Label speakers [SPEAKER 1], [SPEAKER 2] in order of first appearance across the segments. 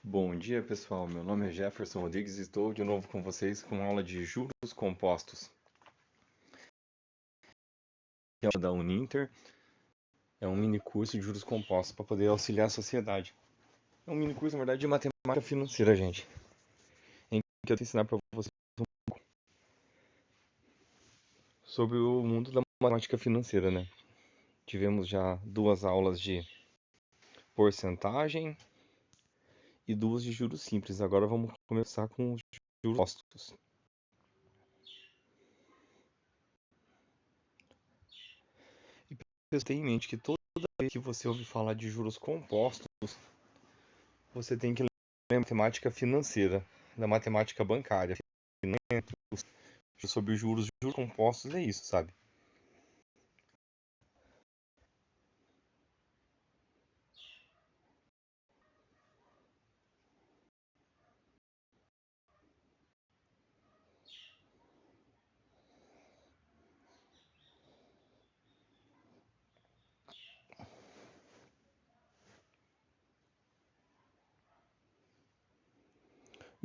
[SPEAKER 1] Bom dia, pessoal. Meu nome é Jefferson Rodrigues e estou de novo com vocês com uma aula de juros compostos, que é da Uninter. É um mini curso de juros compostos para poder auxiliar a sociedade. É um mini curso, na verdade, de matemática financeira, gente. Em que eu vou ensinar para vocês sobre o mundo da matemática financeira, né? Tivemos já duas aulas de porcentagem e duas de juros simples. Agora vamos começar com os juros compostos. E tenha em mente que toda vez que você ouve falar de juros compostos, você tem que lembrar matemática financeira, da matemática bancária, sobre os juros compostos é isso, sabe?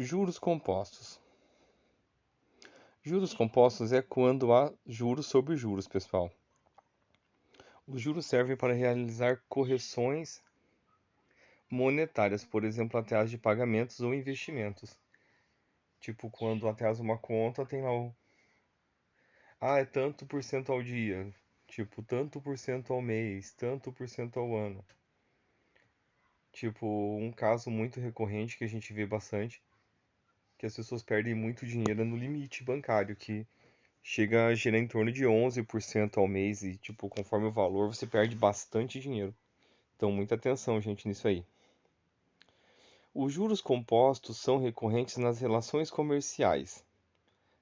[SPEAKER 1] Juros compostos. Juros compostos é quando há juros sobre juros, pessoal. Os juros servem para realizar correções monetárias, por exemplo, atraso de pagamentos ou investimentos. Tipo, quando atrasa uma conta, tem lá o. Ah, é tanto por cento ao dia. Tipo, tanto por cento ao mês, tanto por cento ao ano. Tipo, um caso muito recorrente que a gente vê bastante, que as pessoas perdem muito dinheiro no limite bancário, que chega a girar em torno de 11% ao mês e, tipo, conforme o valor, você perde bastante dinheiro. Então, muita atenção, gente, nisso aí. Os juros compostos são recorrentes nas relações comerciais,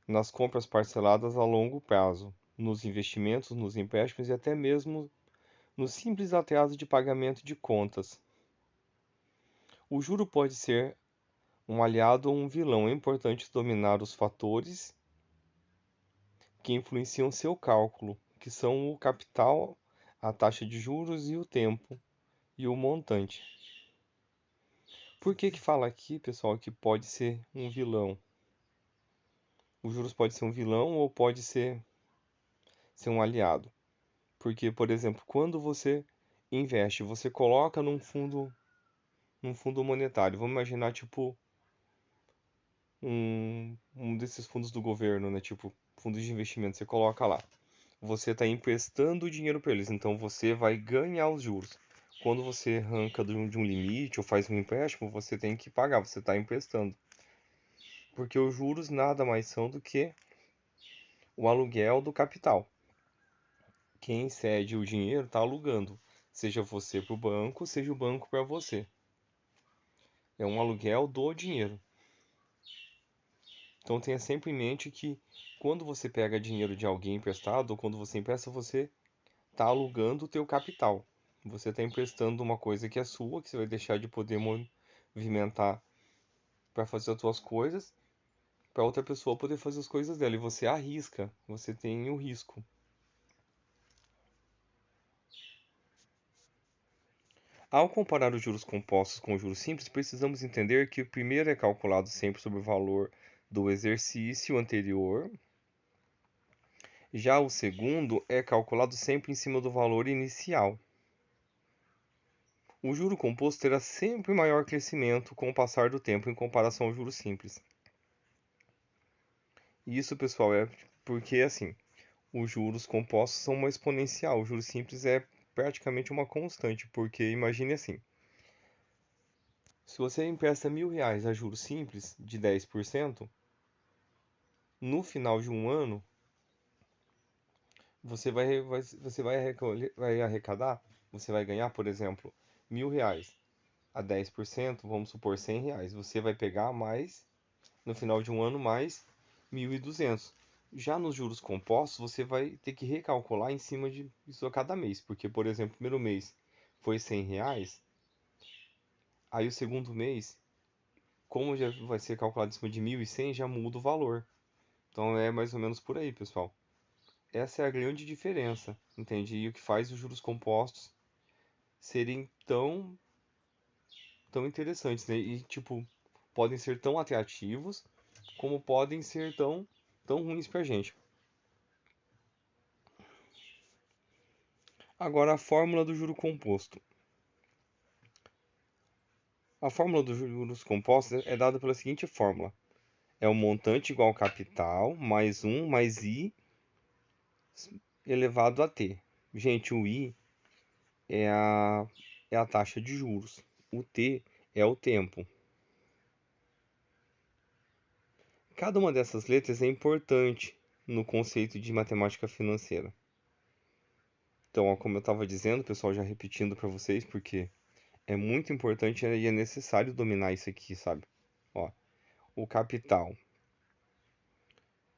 [SPEAKER 1] nas compras parceladas a longo prazo, nos investimentos, nos empréstimos e até mesmo no simples atraso de pagamento de contas. O juro pode ser um aliado ou um vilão. É importante dominar os fatores que influenciam seu cálculo, que são o capital, a taxa de juros e o tempo e o montante. Por que que fala aqui, pessoal, que pode ser um vilão? Os juros pode ser um vilão ou pode ser um aliado? Porque, por exemplo, quando você investe, você coloca num fundo monetário. Vamos imaginar tipo um desses fundos do governo, né? Tipo fundos de investimento. Você coloca lá. Você está emprestando dinheiro para eles, então você vai ganhar os juros. Quando você arranca de um limite ou faz um empréstimo, você tem que pagar, você está emprestando. Porque os juros nada mais são do que o aluguel do capital. Quem cede o dinheiro está alugando, seja você para o banco, seja o banco para você. É um aluguel do dinheiro. Então tenha sempre em mente que quando você pega dinheiro de alguém emprestado ou quando você empresta, você está alugando o teu capital. Você está emprestando uma coisa que é sua, que você vai deixar de poder movimentar para fazer as suas coisas, para outra pessoa poder fazer as coisas dela. E você arrisca, você tem o risco. Ao comparar os juros compostos com os juros simples, precisamos entender que o primeiro é calculado sempre sobre o valor do exercício anterior, já o segundo é calculado sempre em cima do valor inicial. O juro composto terá sempre maior crescimento com o passar do tempo em comparação ao juro simples. E isso, pessoal, é porque assim, os juros compostos são uma exponencial, o juro simples é praticamente uma constante, porque imagine assim, se você empresta R$ 1.000 a juros simples de 10%, no final de um ano, vai arrecadar, você vai ganhar, por exemplo, R$ 1.000 a 10%, vamos supor R$ 100. Você vai pegar mais, no final de um ano, mais 1.200. Já nos juros compostos, você vai ter que recalcular em cima disso a cada mês. Porque, por exemplo, o primeiro mês foi R$ 100, aí o segundo mês, como já vai ser calculado em cima de 1.100, já muda o valor. Então é mais ou menos por aí, pessoal. Essa é a grande diferença, entende? E o que faz os juros compostos serem tão interessantes, né? E, tipo, podem ser tão atrativos, como podem ser tão ruins pra gente. Agora, a fórmula do juro composto. A fórmula dos juros compostos é dada pela seguinte fórmula. É o montante igual ao capital, mais 1, mais I, elevado a T. Gente, o I é a taxa de juros. O T é o tempo. Cada uma dessas letras é importante no conceito de matemática financeira. Então, ó, como eu estava dizendo, pessoal, já repetindo para vocês, porque é muito importante e é necessário dominar isso aqui, sabe? Ó, o capital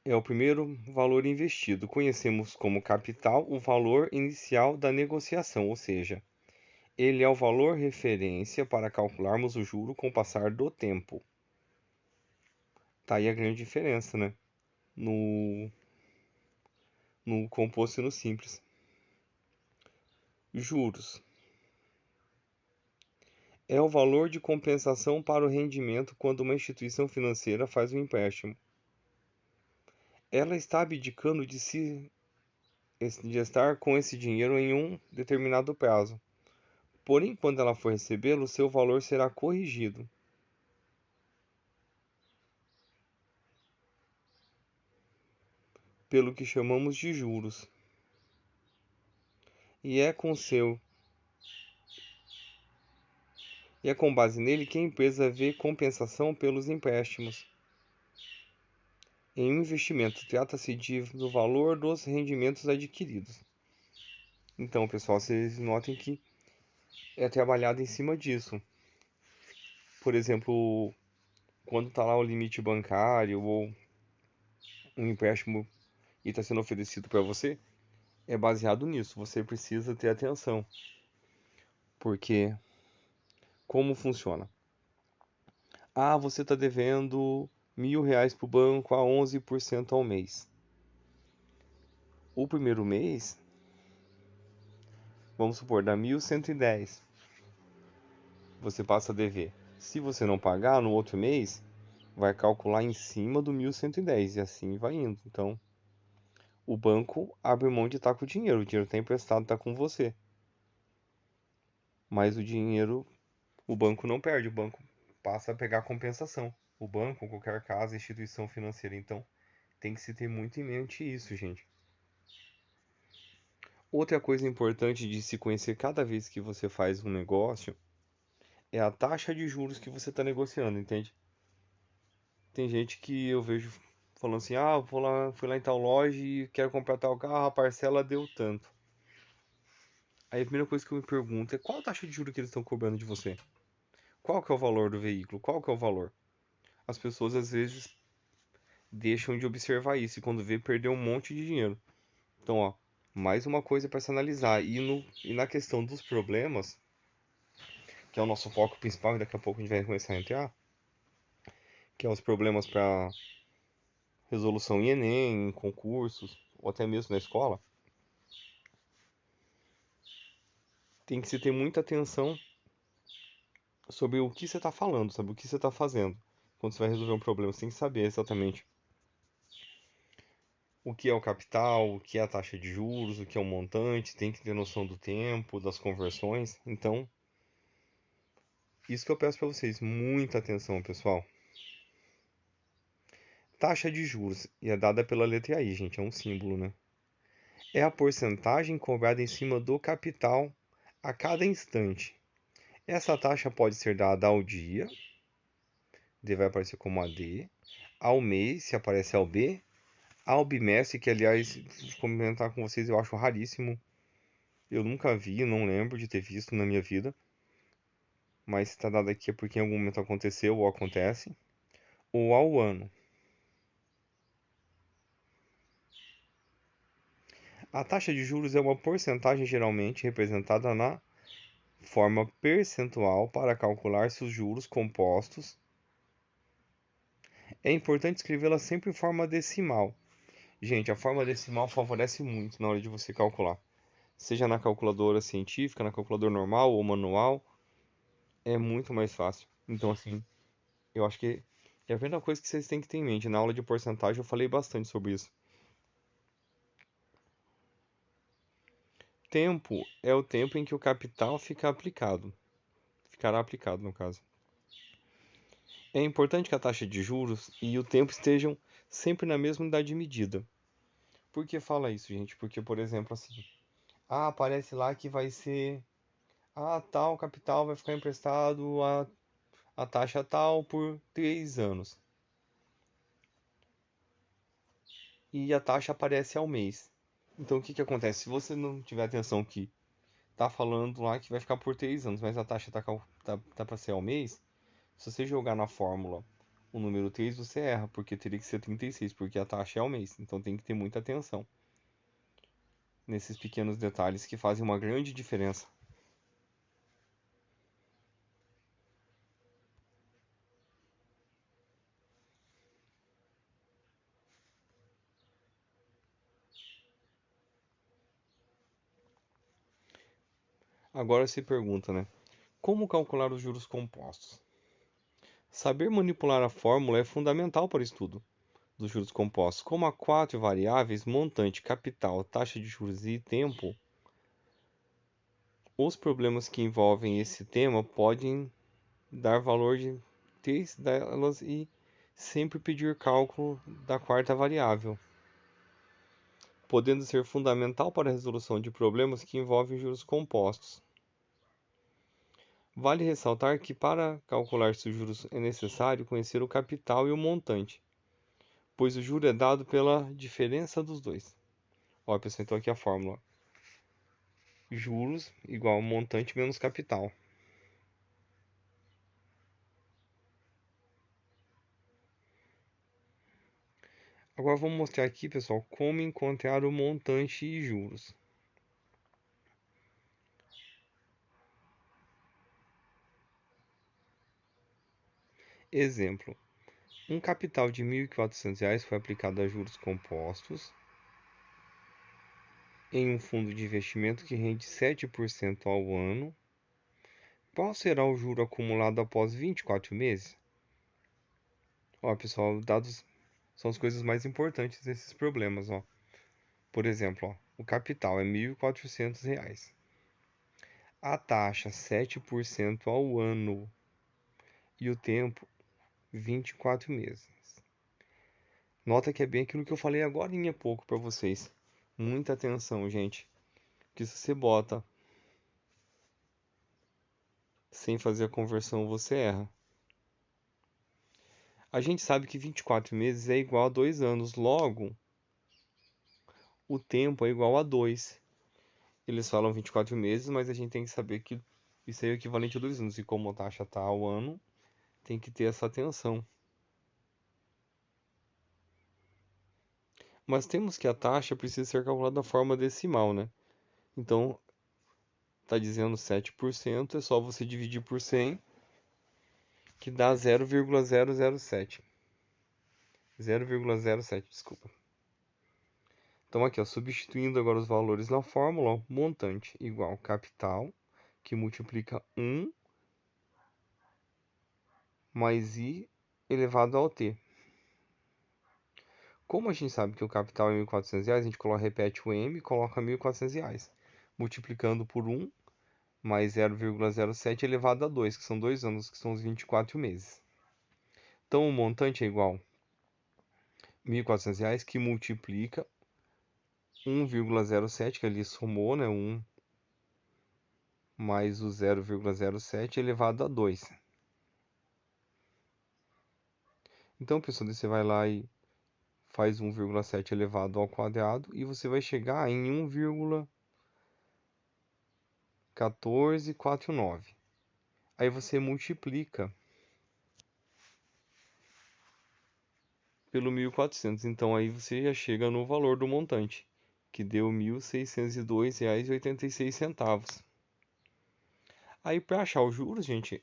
[SPEAKER 1] é o primeiro valor investido. Conhecemos como capital o valor inicial da negociação, ou seja, ele é o valor referência para calcularmos o juro com o passar do tempo. Tá aí a grande diferença, né? No composto e no simples. Juros é o valor de compensação para o rendimento quando uma instituição financeira faz um empréstimo. Ela está abdicando de estar com esse dinheiro em um determinado prazo. Porém, quando ela for recebê-lo, seu valor será corrigido. Pelo que chamamos de juros. E é com seu e é com base nele que a empresa vê compensação pelos empréstimos. Em um investimento, trata-se do valor dos rendimentos adquiridos. Então, pessoal, vocês notem que é trabalhado em cima disso. Por exemplo, quando está lá o limite bancário ou um empréstimo e está sendo oferecido para você, é baseado nisso. Você precisa ter atenção, porque como funciona? Ah, você está devendo R$ 1.000 para o banco a 11% ao mês. O primeiro mês, vamos supor, dá 1.110. Você passa a dever. Se você não pagar no outro mês, vai calcular em cima do 1.110 e assim vai indo. Então, o banco abre mão de estar com o dinheiro está emprestado, está com você. Mas o banco não perde, o banco passa a pegar a compensação. O banco, em qualquer caso, instituição financeira. Então, tem que se ter muito em mente isso, gente. Outra coisa importante de se conhecer cada vez que você faz um negócio é a taxa de juros que você está negociando, entende? Tem gente que eu vejo falando assim, ah, fui lá em tal loja e quero comprar tal carro, a parcela deu tanto. Aí a primeira coisa que eu me pergunto é qual a taxa de juros que eles estão cobrando de você? Qual que é o valor do veículo? Qual que é o valor? As pessoas às vezes deixam de observar isso e quando vê perdeu um monte de dinheiro. Então, ó, mais uma coisa para se analisar. E na questão dos problemas, que é o nosso foco principal, e daqui a pouco a gente vai começar a entrar, que é os problemas para resolução em Enem, em concursos, ou até mesmo na escola, tem que se ter muita atenção sobre o que você está falando, sabe? O que você está fazendo. Quando você vai resolver um problema, você tem que saber exatamente o que é o capital, o que é a taxa de juros, o que é o montante, tem que ter noção do tempo, das conversões. Então, isso que eu peço para vocês, muita atenção, pessoal. Taxa de juros, e é dada pela letra I, gente, é um símbolo, né? É a porcentagem cobrada em cima do capital a cada instante. Essa taxa pode ser dada ao dia, D vai aparecer como AD, ao mês, se aparece ao B, ao bimestre, que aliás, comentar com vocês, eu acho raríssimo. Eu nunca vi, não lembro de ter visto na minha vida. Mas se está dado aqui é porque em algum momento aconteceu ou acontece. Ou ao ano. A taxa de juros é uma porcentagem geralmente representada na forma percentual para calcular se os juros compostos. É importante escrevê-la sempre em forma decimal. Gente, a forma decimal favorece muito na hora de você calcular. Seja na calculadora científica, na calculadora normal ou manual, é muito mais fácil. Então, assim, eu acho que é a primeira coisa que vocês têm que ter em mente. Na aula de porcentagem eu falei bastante sobre isso. Tempo é o tempo em que o capital ficará aplicado no caso. É importante que a taxa de juros e o tempo estejam sempre na mesma unidade de medida. Por que fala isso, gente? Porque, por exemplo, assim, aparece lá que vai ser, tal capital vai ficar emprestado a taxa tal por 3 anos. E a taxa aparece ao mês. Então, o que que acontece? Se você não tiver atenção que tá falando lá que vai ficar por 3 anos, mas a taxa tá para ser ao mês, se você jogar na fórmula o número 3 você erra, porque teria que ser 36 porque a taxa é ao mês. Então tem que ter muita atenção nesses pequenos detalhes que fazem uma grande diferença. Agora se pergunta, né? Como calcular os juros compostos? Saber manipular a fórmula é fundamental para o estudo dos juros compostos. Como há quatro variáveis, montante, capital, taxa de juros e tempo, os problemas que envolvem esse tema podem dar valor de três delas e sempre pedir cálculo da quarta variável, podendo ser fundamental para a resolução de problemas que envolvem juros compostos. Vale ressaltar que para calcular se os juros é necessário conhecer o capital e o montante, pois o juro é dado pela diferença dos dois. Ó, pessoal, então aqui a fórmula. Juros igual montante menos capital. Agora vamos mostrar aqui, pessoal, como encontrar o montante e juros. Exemplo: um capital de R$ 1.400 foi aplicado a juros compostos em um fundo de investimento que rende 7% ao ano. Qual será o juro acumulado após 24 meses? Ó, pessoal, dados são as coisas mais importantes desses problemas, ó. Por exemplo, ó, o capital é R$ 1.400. A taxa 7% ao ano e o tempo 24 meses. Nota que é bem aquilo que eu falei agora há pouco para vocês. Muita atenção, gente. Que se você bota sem fazer a conversão, você erra. A gente sabe que 24 meses é igual a 2 anos, logo, o tempo é igual a 2. Eles falam 24 meses, mas a gente tem que saber que isso é o equivalente a 2 anos. E como a taxa está ao ano, tem que ter essa atenção. Mas temos que a taxa precisa ser calculada da forma decimal, né? Então, está dizendo 7%, é só você dividir por 100, que dá 0,007. 0,07, desculpa. Então aqui, ó, substituindo agora os valores na fórmula, ó, montante igual capital, que multiplica 1 mais i elevado ao t. Como a gente sabe que o capital é R$ 1.400, a gente repete o m e coloca R$ 1.400, multiplicando por 1 mais 0,07 elevado a 2, que são 2 anos, que são os 24 meses. Então o montante é igual a R$ 1.400, que multiplica 1,07, que ali somou, né, 1 mais o 0,07 elevado a 2. Então, pessoal, você vai lá e faz 1,7 elevado ao quadrado e você vai chegar em 1,1449. Aí você multiplica pelo 1.400. Então aí você já chega no valor do montante, que deu R$ 1.602,86. Aí para achar os juros, gente,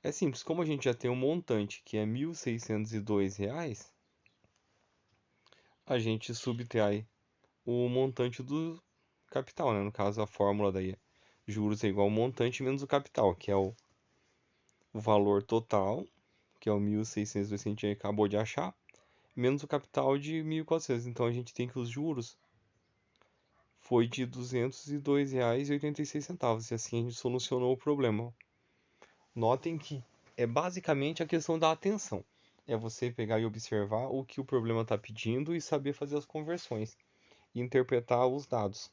[SPEAKER 1] é simples. Como a gente já tem um montante que é R$ 1.602, a gente subtrai o montante do capital, né? No caso, a fórmula daí é juros é igual ao montante menos o capital, que é o o valor total, que é o 1.602 que a gente acabou de achar, menos o capital de 1.400. Então a gente tem que os juros foi de R$ 202,86. E assim a gente solucionou o problema. Notem que é basicamente a questão da atenção. É você pegar e observar o que o problema está pedindo e saber fazer as conversões e interpretar os dados.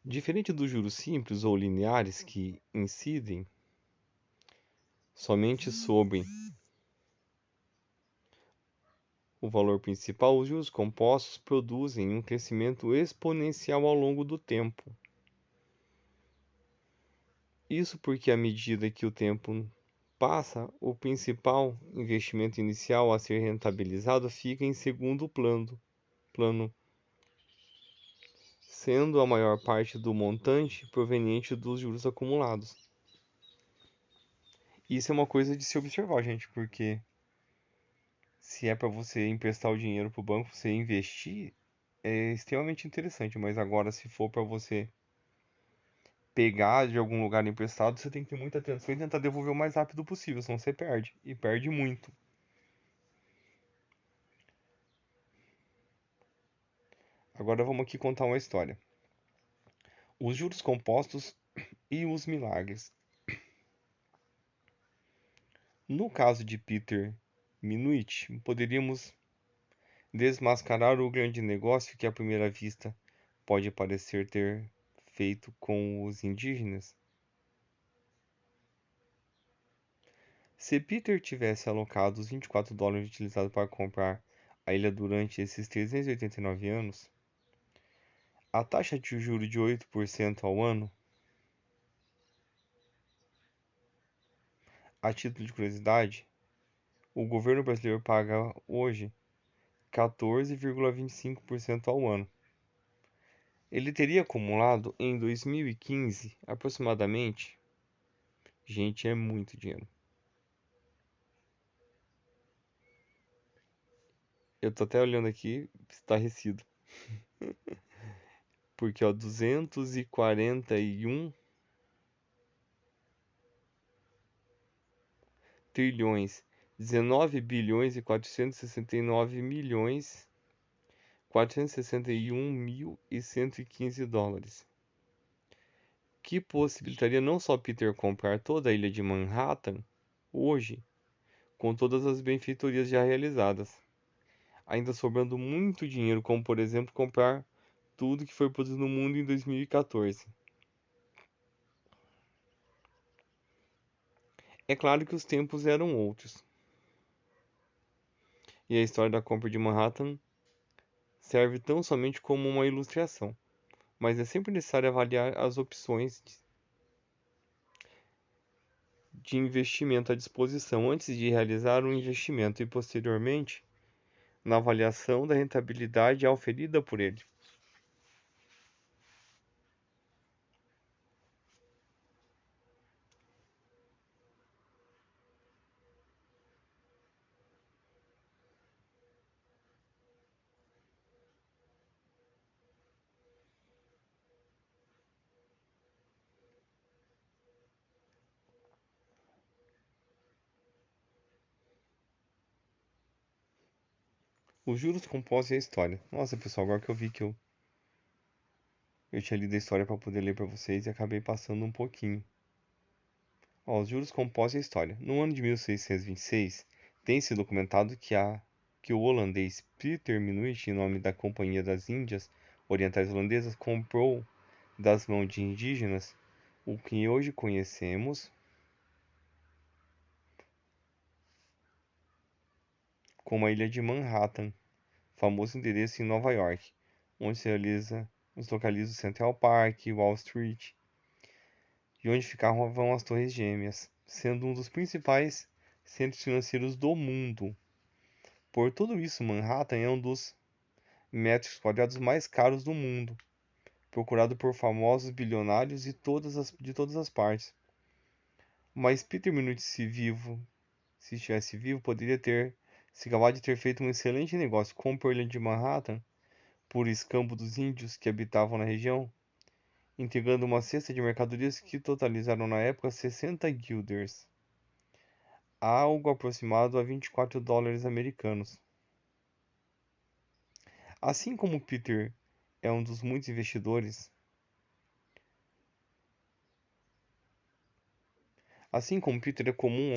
[SPEAKER 1] Diferente dos juros simples ou lineares que incidem somente sobre o valor principal, os juros compostos produzem um crescimento exponencial ao longo do tempo. Isso porque, à medida que o tempo passa, o principal investimento inicial a ser rentabilizado fica em segundo plano, sendo a maior parte do montante proveniente dos juros acumulados. Isso é uma coisa de se observar, gente, porque se é para você emprestar o dinheiro para o banco, você investir, é extremamente interessante, mas agora se for para você pegar de algum lugar emprestado, você tem que ter muita atenção e tentar devolver o mais rápido possível, senão você perde, e perde muito. Agora vamos aqui contar uma história. Os juros compostos e os milagres. No caso de Peter Minuit, poderíamos desmascarar o grande negócio que à primeira vista pode parecer ter feito com os indígenas. Se Peter tivesse alocado os US$ 24 utilizados para comprar a ilha durante esses 389 anos, a taxa de juros de 8% ao ano, a título de curiosidade, o governo brasileiro paga hoje 14,25% ao ano. Ele teria acumulado em 2015 aproximadamente, gente, é muito dinheiro. Eu tô até olhando aqui, estarrecido. Porque, ó, 241 trilhões, 19 bilhões e 469 milhões, 461.115 dólares. Que possibilitaria não só Peter comprar toda a ilha de Manhattan hoje, com todas as benfeitorias já realizadas, ainda sobrando muito dinheiro, como por exemplo comprar tudo que foi produzido no mundo em 2014. É claro que os tempos eram outros, e a história da compra de Manhattan serve tão somente como uma ilustração, mas é sempre necessário avaliar as opções de investimento à disposição antes de realizar um investimento e posteriormente na avaliação da rentabilidade auferida por ele. Os juros compostos e a história. Nossa, pessoal, agora que eu vi que eu tinha lido a história para poder ler para vocês e acabei passando um pouquinho. Ó, os juros compostos e a história. No ano de 1626, tem-se documentado que o holandês Peter Minuit, em nome da Companhia das Índias Orientais Holandesas, comprou das mãos de indígenas o que hoje conhecemos como a Ilha de Manhattan, famoso endereço em Nova York, onde se localiza o Central Park e Wall Street, e onde ficavam as Torres Gêmeas, sendo um dos principais centros financeiros do mundo. Por tudo isso, Manhattan é um dos metros quadrados mais caros do mundo, procurado por famosos bilionários de todas as partes. Mas Peter Minuit, se estivesse vivo, poderia ter se gabar de ter feito um excelente negócio com a ilha de Manhattan por escambo dos índios que habitavam na região, entregando uma cesta de mercadorias que totalizaram na época 60 guilders, algo aproximado a 24 dólares americanos. Assim como Peter é um dos muitos investidores, assim como Peter é comum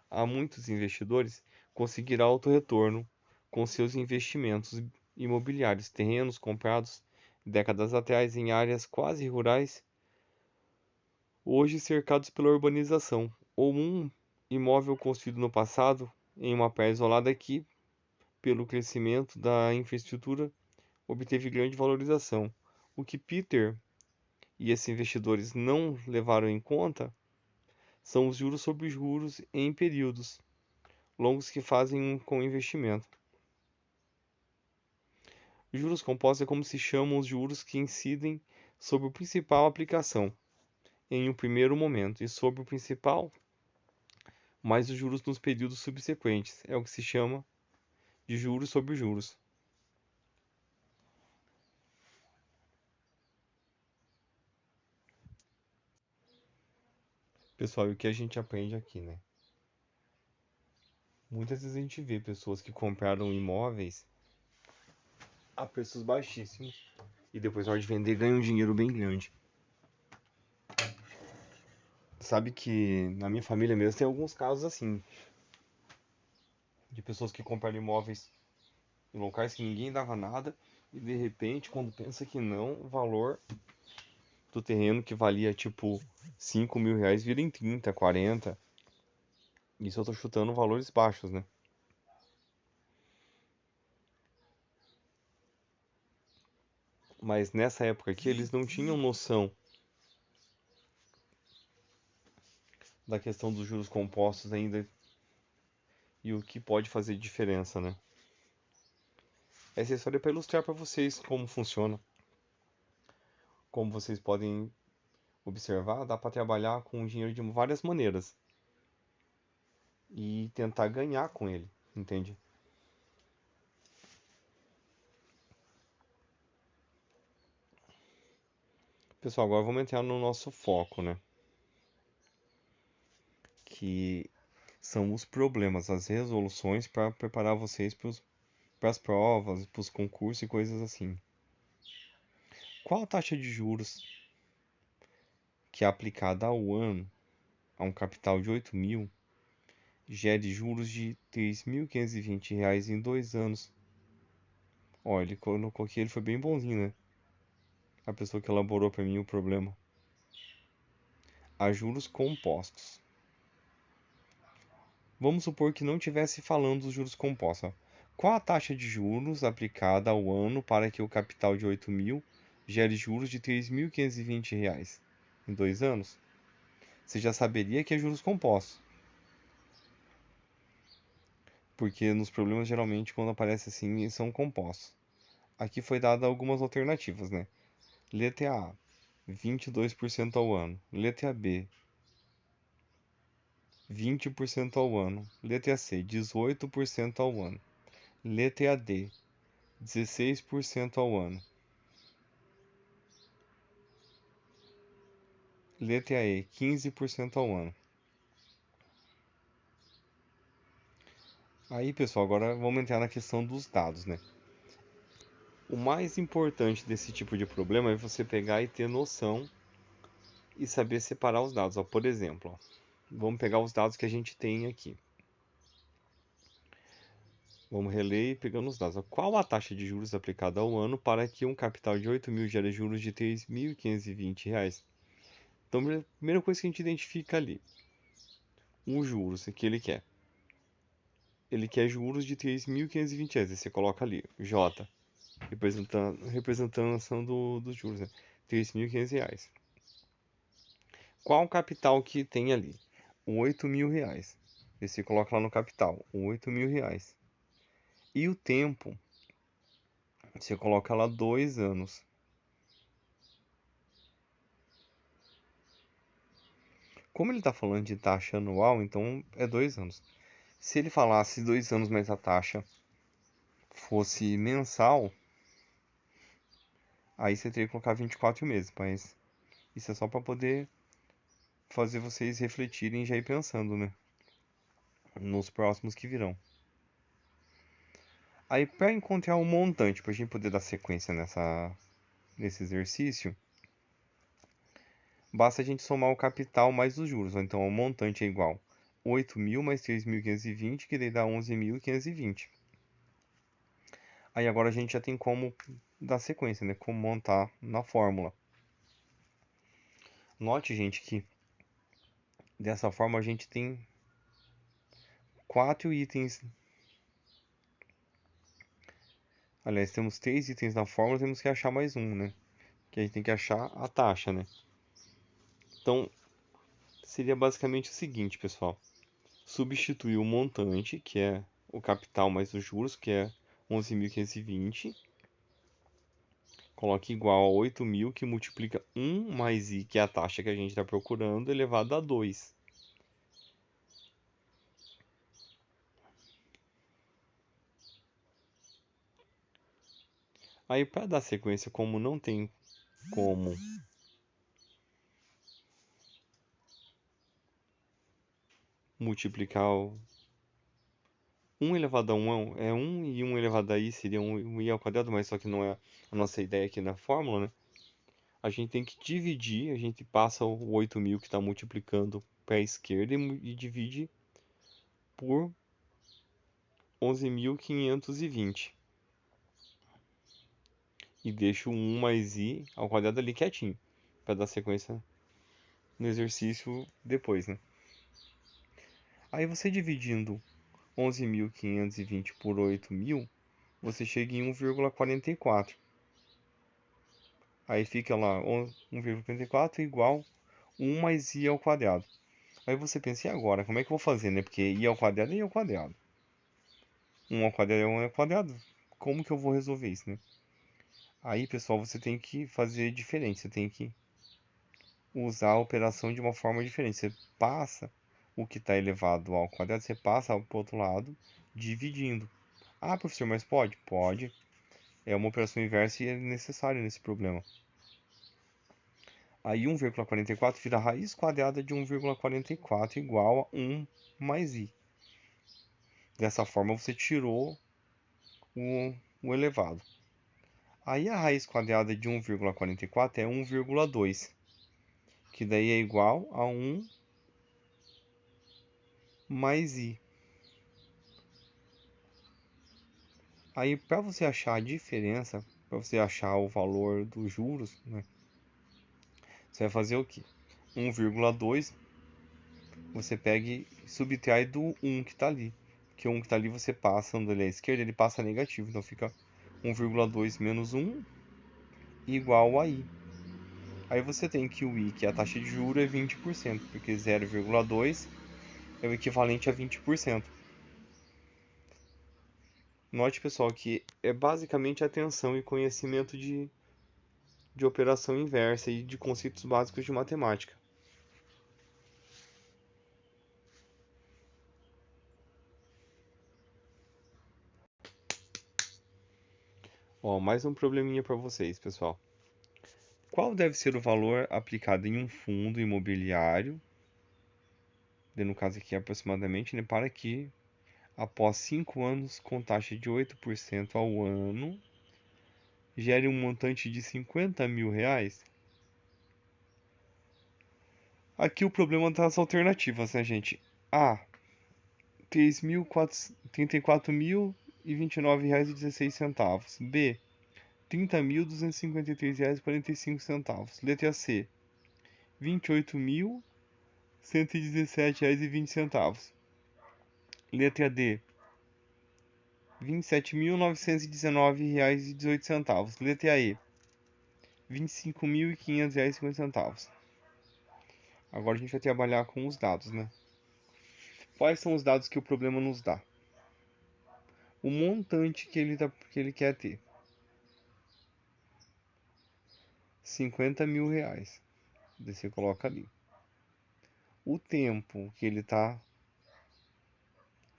[SPEAKER 1] a muitos investidores conseguir alto retorno com seus investimentos imobiliários, terrenos comprados décadas atrás em áreas quase rurais, hoje cercados pela urbanização, ou um imóvel construído no passado em uma praia isolada que, pelo crescimento da infraestrutura, obteve grande valorização. O que Peter e esses investidores não levaram em conta são os juros sobre juros em períodos longos que fazem com o investimento. Juros compostos é como se chamam os juros que incidem sobre a principal aplicação em um primeiro momento e sobre o principal mais os juros nos períodos subsequentes. É o que se chama de juros sobre juros. Pessoal, e o que a gente aprende aqui, né? Muitas vezes a gente vê pessoas que compraram imóveis a preços baixíssimos e depois na hora de vender ganham um dinheiro bem grande. Sabe que na minha família mesmo tem alguns casos assim, de pessoas que compraram imóveis em locais que ninguém dava nada e de repente, quando pensa que não, o valor do terreno que valia tipo 5 mil reais vira em 30, 40. Isso eu tô chutando valores baixos, né? Mas nessa época aqui eles não tinham noção da questão dos juros compostos ainda e o que pode fazer diferença, né? Essa história é para ilustrar para vocês como funciona. Como vocês podem observar, dá para trabalhar com o dinheiro de várias maneiras e tentar ganhar com ele, entende? Pessoal, agora vamos entrar no nosso foco, né? Que são os problemas, as resoluções para preparar vocês para as provas, para os concursos e coisas assim. Qual a taxa de juros que é aplicada ao ano a um capital de 8.000 gere juros de R$ 3.520 em 2 anos? Ó, ele colocou aqui, ele foi bem bonzinho, né? A pessoa que elaborou para mim o problema. A juros compostos. Vamos supor que não estivesse falando dos juros compostos. Ó. Qual a taxa de juros aplicada ao ano para que o capital de 8.000 gere juros de R$ 3.520 em 2 anos? Você já saberia que é juros compostos. Porque nos problemas, geralmente, quando aparece assim, são compostos. Aqui foi dada algumas alternativas, né? Letra A, 22% ao ano. Letra B, 20% ao ano. Letra C, 18% ao ano. Letra D, 16% ao ano. Letra E, 15% ao ano. Aí, pessoal, agora vamos entrar na questão dos dados, né? O mais importante desse tipo de problema é você pegar e ter noção e saber separar os dados. Ó, por exemplo, ó, vamos pegar os dados que a gente tem aqui. Vamos reler pegando os dados. Ó, qual a taxa de juros aplicada ao ano para que um capital de 8.000 gere juros de R$ 3.520? Então, a primeira coisa que a gente identifica ali, os juros que ele quer. Ele quer juros de R$ 3.520. Aí você coloca ali, J, representação dos juros, né? R$ 3.500. Qual o capital que tem ali? R$ 8.000. E você coloca lá no capital, R$ 8.000. E o tempo, você coloca lá 2 anos. Como ele está falando de taxa anual, então é 2 anos. Se ele falasse 2 anos, mas a taxa fosse mensal, aí você teria que colocar 24 meses, mas isso é só para poder fazer vocês refletirem e já ir pensando, né? Nos próximos que virão. Aí, para encontrar o montante, para a gente poder dar sequência nesse exercício, basta a gente somar o capital mais os juros. Então, o montante é igual a 8.000 mais 3.520, que daí dá 11.520. Aí agora a gente já tem como dar sequência, né? Como montar na fórmula. Note, gente, que dessa forma a gente tem 4 itens. Aliás, temos 3 itens na fórmula, temos que achar mais um, né? Que a gente tem que achar a taxa, né? Então, seria basicamente o seguinte, pessoal. Substituir o montante, que é o capital mais os juros, que é 11.520. Coloque igual a 8.000, que multiplica 1 mais i, que é a taxa que a gente está procurando, elevado a 2. Aí, para dar sequência, como não tem como multiplicar 1 elevado a 1 é 1 e 1 elevado a i seria 1 i ao quadrado, mas só que não é a nossa ideia aqui na fórmula, né? A gente tem que dividir, a gente passa o 8.000 que está multiplicando para a esquerda e divide por 11.520. E deixa o 1 mais i ao quadrado ali quietinho, para dar sequência no exercício depois, né? Aí você dividindo 11.520 por 8.000, você chega em 1,44. Aí fica lá 1,44 igual 1 mais i ao quadrado. Aí você pensa, e agora? Como é que eu vou fazer, né? Porque i ao quadrado é i ao quadrado. 1 ao quadrado é 1 ao quadrado. Como que eu vou resolver isso, né? Aí, pessoal, você tem que fazer diferente. Você tem que usar a operação de uma forma diferente. Você passa o que está elevado ao quadrado, você passa para o outro lado, dividindo. Ah, professor, mas pode? Pode. É uma operação inversa e é necessário nesse problema. Aí 1,44 vira a raiz quadrada de 1,44 igual a 1 mais i. Dessa forma você tirou o elevado. Aí a raiz quadrada de 1,44 é 1,2, que daí é igual a 1 mais i. Aí para você achar a diferença, para você achar o valor dos juros, né, você vai fazer o quê? 1,2 você pega e subtrai do 1 que está ali. Porque o 1 que está ali você passa, andando ali à esquerda, ele passa negativo. Então fica 1,2 menos 1 igual a i. Aí você tem que o i, que é a taxa de juros, é 20%, porque 0,2 é o equivalente a 20%. Note, pessoal, que é basicamente atenção e conhecimento de operação inversa e de conceitos básicos de matemática. Ó, mais um probleminha para vocês, pessoal. Qual deve ser o valor aplicado em um fundo imobiliário, no caso aqui aproximadamente, né, para que, após 5 anos com taxa de 8% ao ano, gere um montante de 50 mil reais? Aqui o problema das alternativas, né, gente? A, 34.029,16. B, 30.253,45. Letra C, 28.117,20. Letra D, R$ 27.919,18. Letra E, R$ 25.500,50. Agora a gente vai trabalhar com os dados, né? Quais são os dados que o problema nos dá? O montante que ele quer ter. 50 mil reais. Você coloca ali. O tempo que ele está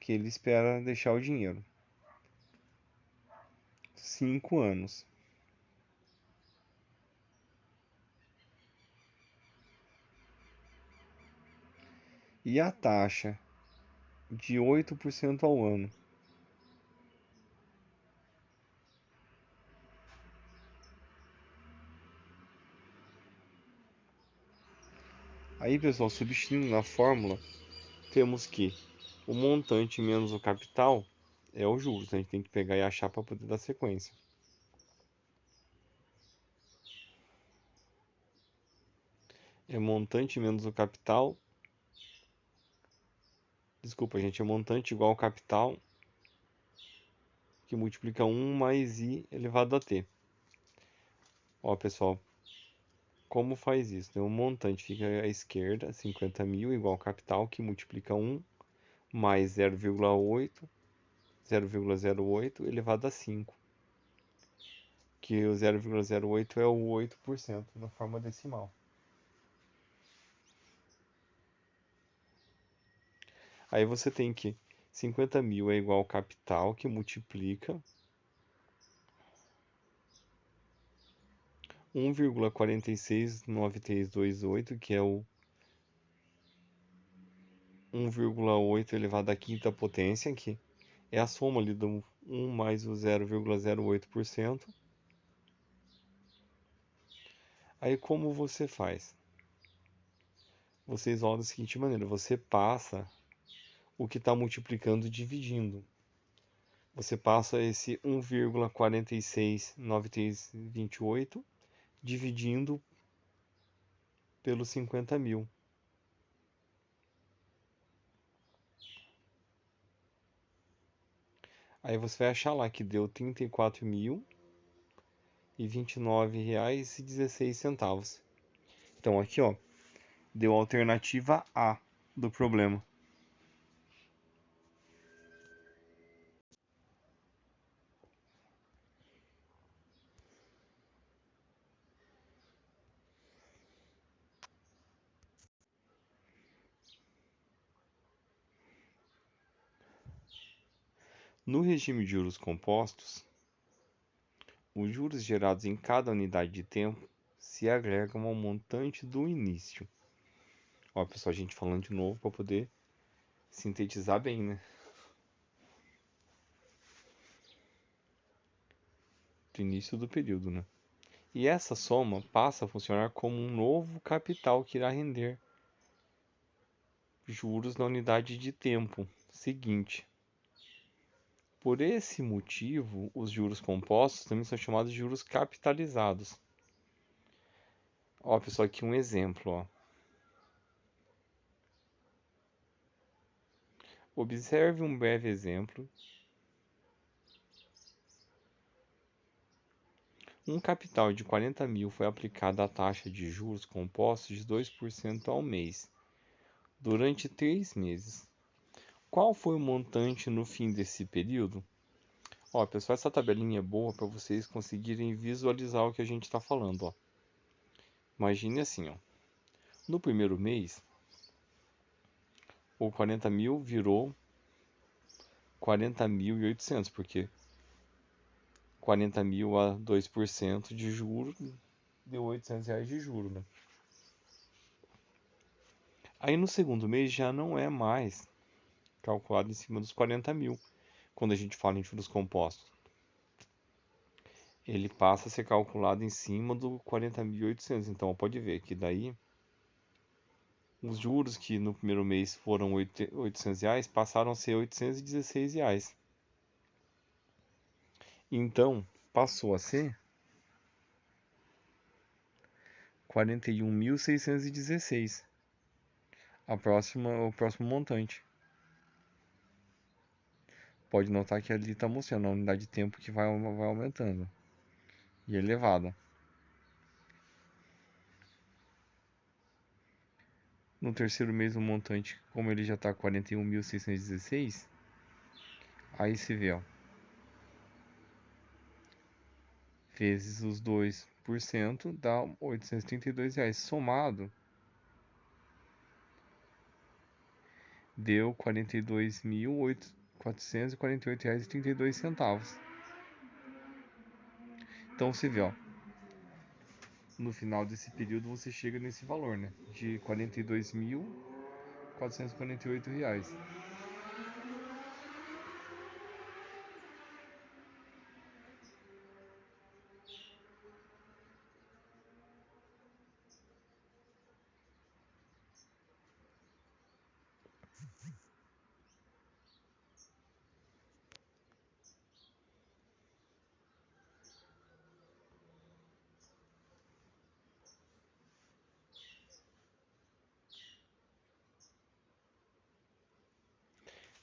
[SPEAKER 1] que ele espera deixar o dinheiro. 5 anos. E a taxa de 8% ao ano. Aí, pessoal, substituindo na fórmula, temos que o montante menos o capital é o juros. A gente tem que pegar e achar para poder dar sequência. É montante menos o capital. Desculpa, gente, é montante igual ao capital, que multiplica 1 mais i elevado a t. Ó, pessoal, como faz isso? O montante fica à esquerda, 50 mil, igual ao capital, que multiplica 1 mais 0,08 elevado a 5. Que o 0,08 é o 8% na forma decimal. Aí você tem que 50 mil é igual ao capital, que multiplica 1,469328, que é o 1,8 elevado à quinta potência, que é a soma ali do 1 mais o 0,08%. Aí como você faz? Você isola da seguinte maneira, você passa o que está multiplicando dividindo. Você passa esse 1,469328 dividindo pelos 50 mil. Aí você vai achar lá que deu R$ 34.029,16. Então aqui, ó, deu a alternativa A do problema. No regime de juros compostos, os juros gerados em cada unidade de tempo se agregam ao montante do início. Ó, pessoal, a gente falando de novo para poder sintetizar bem, né? Do início do período, né? E essa soma passa a funcionar como um novo capital que irá render juros na unidade de tempo seguinte. Por esse motivo, os juros compostos também são chamados de juros capitalizados. Ó, pessoal, aqui um exemplo, ó. Observe um breve exemplo. Um capital de 40 mil foi aplicado à taxa de juros compostos de 2% ao mês, durante 3 meses. Qual foi o montante no fim desse período? Ó, pessoal, essa tabelinha é boa para vocês conseguirem visualizar o que a gente está falando, ó. Imagine assim, ó. No primeiro mês, o 40 mil virou 40.800, porque 40 mil a 2% de juros deu R$ 800 de juros, né? Aí no segundo mês já não é mais calculado em cima dos 40 mil, quando a gente fala em juros compostos. Ele passa a ser calculado em cima do 40.800. Então pode ver que daí os juros que no primeiro mês foram R$ 800 passaram a ser R$ 816. Então passou a ser 41.616 o próximo montante. Pode notar que ali está mostrando a unidade de tempo que vai aumentando e elevada. No terceiro mês o montante, como ele já está 41.616, aí se vê, ó, vezes os 2% dá R$ 832. Somado, deu R$ 42.448,32. Então você vê, ó, no final desse período você chega nesse valor, né? De R$ 42.448.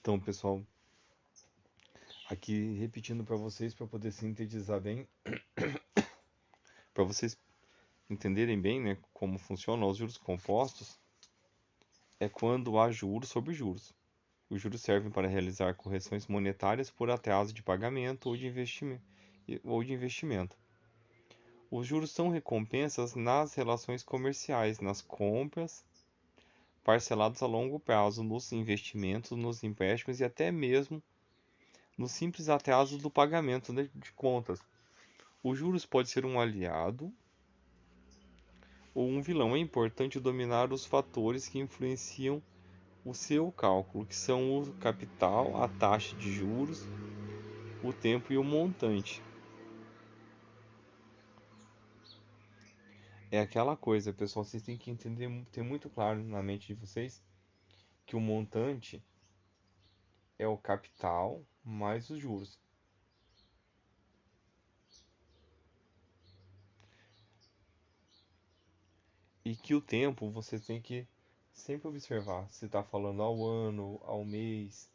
[SPEAKER 1] Então, pessoal, aqui repetindo para vocês, para poder sintetizar bem, para vocês entenderem bem, né, como funcionam os juros compostos, é quando há juros sobre juros. Os juros servem para realizar correções monetárias por atraso de pagamento ou de investimento. Os juros são recompensas nas relações comerciais, nas compras, parcelados a longo prazo, nos investimentos, nos empréstimos e até mesmo no simples atraso do pagamento de contas. Os juros pode ser um aliado ou um vilão. É importante dominar os fatores que influenciam o seu cálculo, que são o capital, a taxa de juros, o tempo e o montante. É aquela coisa, pessoal, vocês têm que entender, ter muito claro na mente de vocês que o montante é o capital mais os juros. E que o tempo você tem que sempre observar se está falando ao ano, ao mês,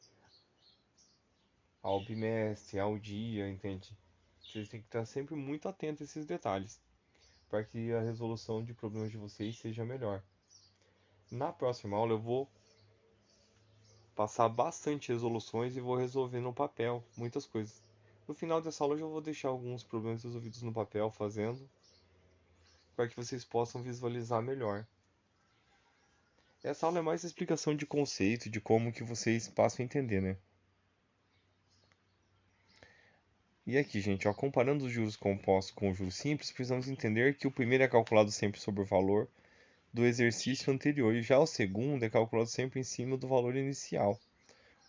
[SPEAKER 1] ao bimestre, ao dia, entende? Vocês têm que estar sempre muito atentos a esses detalhes, para que a resolução de problemas de vocês seja melhor. Na próxima aula eu vou passar bastante resoluções e vou resolver no papel muitas coisas. No final dessa aula eu já vou deixar alguns problemas resolvidos no papel fazendo, para que vocês possam visualizar melhor. Essa aula é mais explicação de conceito, de como que vocês passam a entender, né? E aqui, gente, ó, comparando os juros compostos com os juros simples, precisamos entender que o primeiro é calculado sempre sobre o valor do exercício anterior e já o segundo é calculado sempre em cima do valor inicial.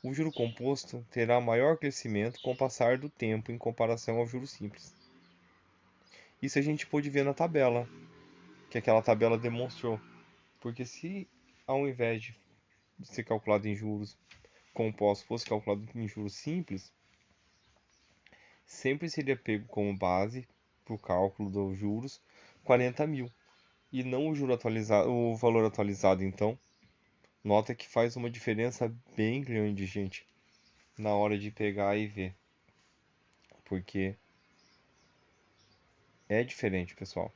[SPEAKER 1] O juro composto terá maior crescimento com o passar do tempo em comparação ao juro simples. Isso a gente pôde ver na tabela, que aquela tabela demonstrou. Porque se ao invés de ser calculado em juros compostos fosse calculado em juros simples, sempre seria pego como base para o cálculo dos juros 40 mil e não o juro atualizado, o valor atualizado. Então, nota que faz uma diferença bem grande, gente, na hora de pegar e ver, porque é diferente, pessoal.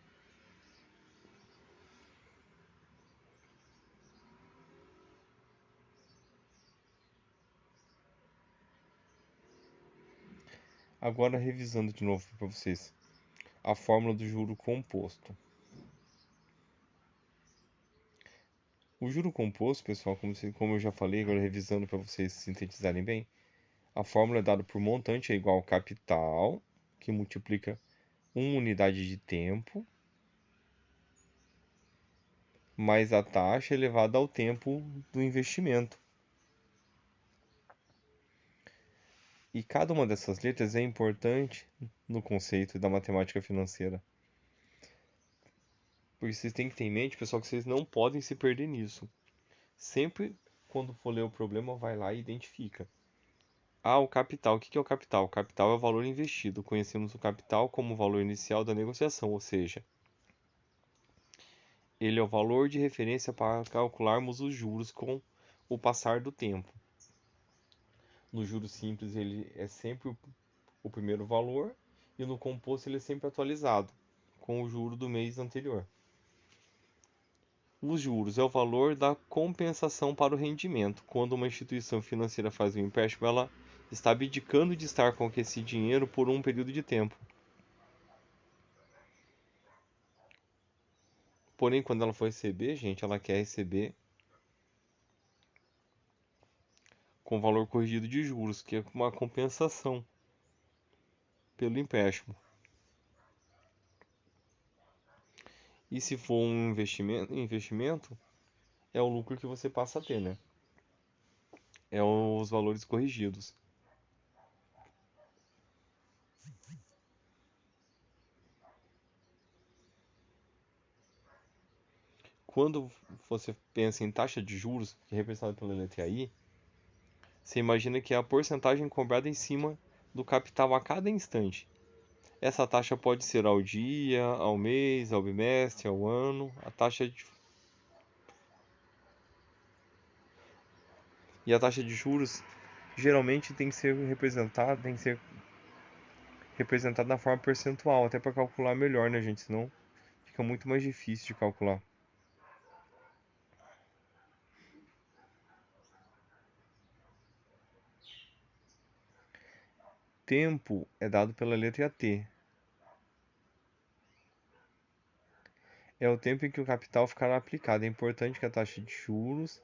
[SPEAKER 1] Agora, revisando de novo para vocês a fórmula do juro composto. O juro composto, pessoal, como eu já falei, agora revisando para vocês sintetizarem bem, a fórmula é dada por montante é igual ao capital, que multiplica uma unidade de tempo, mais a taxa elevada ao tempo do investimento. E cada uma dessas letras é importante no conceito da matemática financeira. Porque vocês têm que ter em mente, pessoal, que vocês não podem se perder nisso. Sempre quando for ler o problema, vai lá e identifica. Ah, o capital. O que é o capital? O capital é o valor investido. Conhecemos o capital como o valor inicial da negociação, ou seja, ele é o valor de referência para calcularmos os juros com o passar do tempo. No juros simples, ele é sempre o primeiro valor e no composto ele é sempre atualizado com o juro do mês anterior. Os juros é o valor da compensação para o rendimento. Quando uma instituição financeira faz um empréstimo, ela está abdicando de estar com esse dinheiro por um período de tempo. Porém, quando ela for receber, gente, ela quer receber com valor corrigido de juros, que é uma compensação pelo empréstimo. E se for um investimento é o lucro que você passa a ter, né? É os valores corrigidos. Quando você pensa em taxa de juros, que é representada pela letra I, você imagina que é a porcentagem cobrada em cima do capital a cada instante. Essa taxa pode ser ao dia, ao mês, ao bimestre, ao ano. E a taxa de juros geralmente tem que ser representada na forma percentual, até para calcular melhor, né, gente? Senão fica muito mais difícil de calcular. Tempo é dado pela letra T. É o tempo em que o capital ficará aplicado. É importante que a taxa de juros,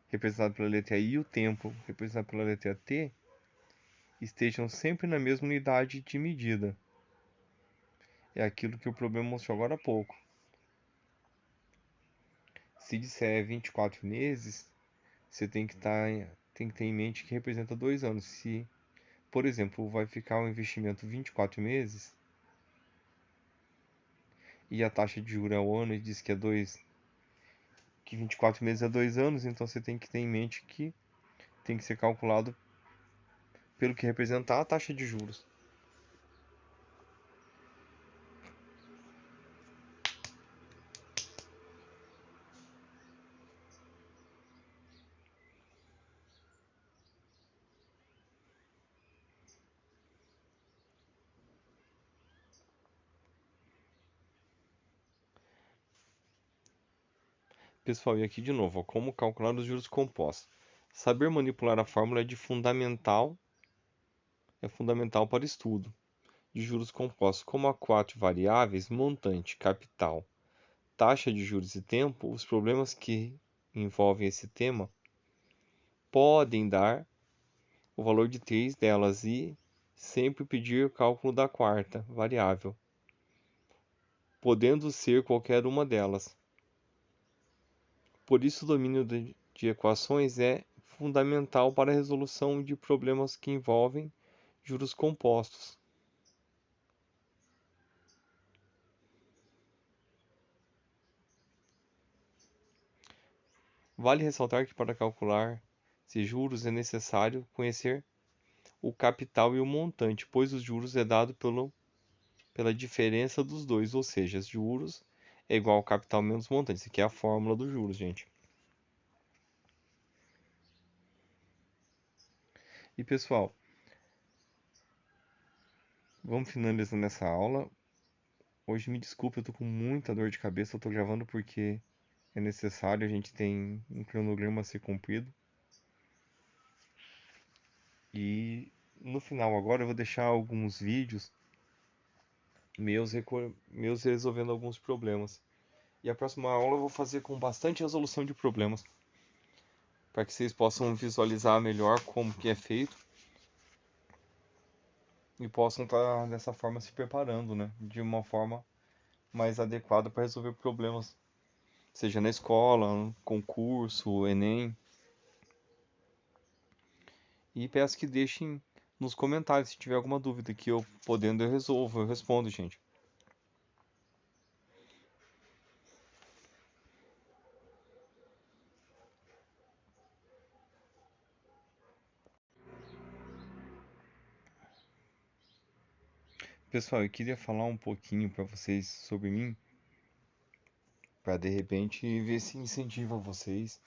[SPEAKER 1] representada pela letra I, e o tempo, representado pela letra T, estejam sempre na mesma unidade de medida. É aquilo que o problema mostrou agora há pouco. Se disser 24 meses, você tem que ter em mente que representa 2 anos. Se, por exemplo, vai ficar um investimento 24 meses e a taxa de juros ao ano diz que 24 meses é 2 anos, então você tem que ter em mente que tem que ser calculado pelo que representar a taxa de juros. Pessoal, e aqui de novo, ó, como calcular os juros compostos. Saber manipular a fórmula é fundamental para o estudo de juros compostos. Como há quatro variáveis, montante, capital, taxa de juros e tempo, os problemas que envolvem esse tema podem dar o valor de três delas e sempre pedir o cálculo da quarta variável, podendo ser qualquer uma delas. Por isso, o domínio de equações é fundamental para a resolução de problemas que envolvem juros compostos. Vale ressaltar que para calcular se juros é necessário conhecer o capital e o montante, pois os juros é dado pela diferença dos dois, ou seja, juros é igual ao capital menos montante. Isso aqui é a fórmula dos juros, gente. E pessoal, vamos finalizando essa aula. Hoje me desculpe, eu tô com muita dor de cabeça, eu tô gravando porque é necessário, a gente tem um cronograma a ser cumprido. E no final agora eu vou deixar alguns vídeos meus resolvendo alguns problemas. E a próxima aula eu vou fazer com bastante resolução de problemas, para que vocês possam visualizar melhor como que é feito e possam estar dessa forma se preparando, né, de uma forma mais adequada para resolver problemas, seja na escola, concurso, Enem. E peço que deixem nos comentários se tiver alguma dúvida que eu podendo eu resolvo, eu respondo, gente. Pessoal, eu queria falar um pouquinho para vocês sobre mim, para de repente ver se incentiva vocês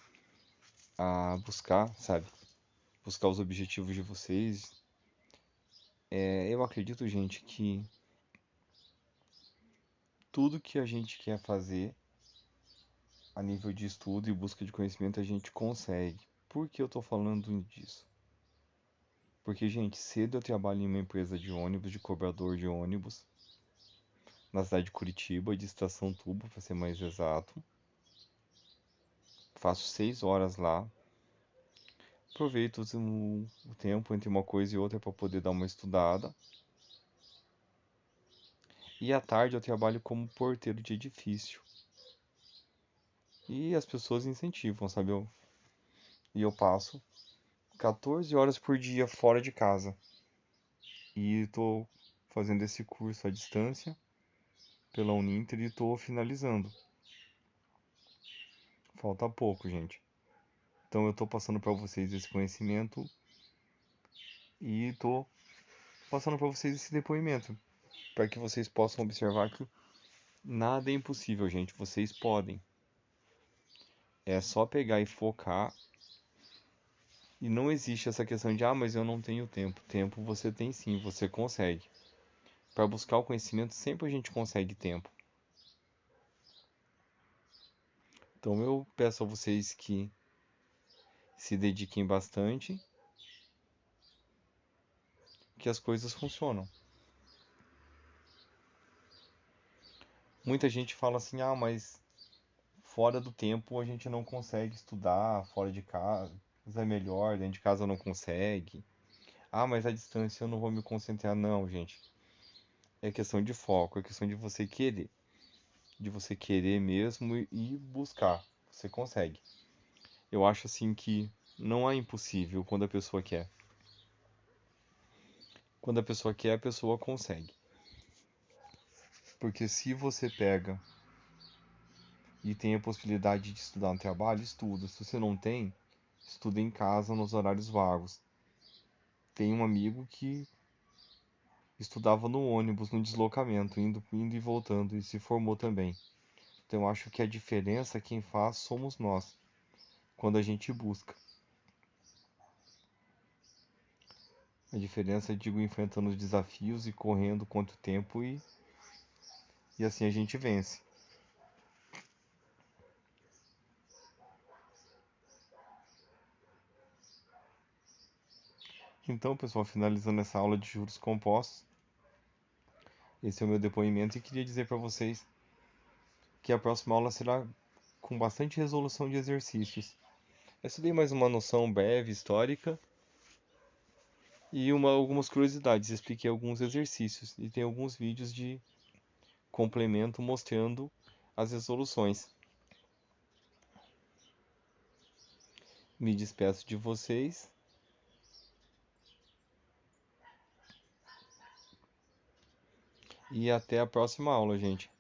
[SPEAKER 1] a buscar, sabe? Buscar os objetivos de vocês. Eu acredito, gente, que tudo que a gente quer fazer a nível de estudo e busca de conhecimento a gente consegue. Por que eu tô falando disso? Porque, gente, cedo eu trabalho em uma empresa de ônibus, de cobrador de ônibus, na cidade de Curitiba, de Estação Tubo, para ser mais exato. Faço 6 horas lá. aproveito o tempo entre uma coisa e outra para poder dar uma estudada. E à tarde eu trabalho como porteiro de edifício. E as pessoas incentivam, sabe? E eu passo 14 horas por dia fora de casa. E tô fazendo esse curso à distância pela Uninter e tô finalizando. Falta pouco, gente. Então eu tô passando para vocês esse conhecimento e tô passando para vocês esse depoimento, para que vocês possam observar que nada é impossível, gente. Vocês podem. É só pegar e focar. E não existe essa questão de, mas eu não tenho tempo. Tempo você tem sim, você consegue. Para buscar o conhecimento, sempre a gente consegue tempo. Então eu peço a vocês que se dediquem bastante, que as coisas funcionam. Muita gente fala assim, mas fora do tempo a gente não consegue estudar, fora de casa é melhor, dentro de casa não consegue. Mas a distância eu não vou me concentrar. Não, gente. É questão de foco, é questão de você querer. De você querer mesmo e buscar. Você consegue. Eu acho assim que não é impossível quando a pessoa quer. Quando a pessoa quer, a pessoa consegue. Porque se você pega e tem a possibilidade de estudar no trabalho, estuda. Se você não tem, estuda em casa nos horários vagos. Tem um amigo que estudava no ônibus, no deslocamento, indo e voltando, e se formou também. Então eu acho que a diferença quem faz somos nós, quando a gente busca. A diferença, digo, enfrentando os desafios e correndo quanto tempo e assim a gente vence. Então, pessoal, finalizando essa aula de juros compostos, esse é o meu depoimento e queria dizer para vocês que a próxima aula será com bastante resolução de exercícios. Essa dei mais uma noção breve, histórica e algumas curiosidades. Expliquei alguns exercícios e tem alguns vídeos de complemento mostrando as resoluções. Me despeço de vocês e até a próxima aula, gente.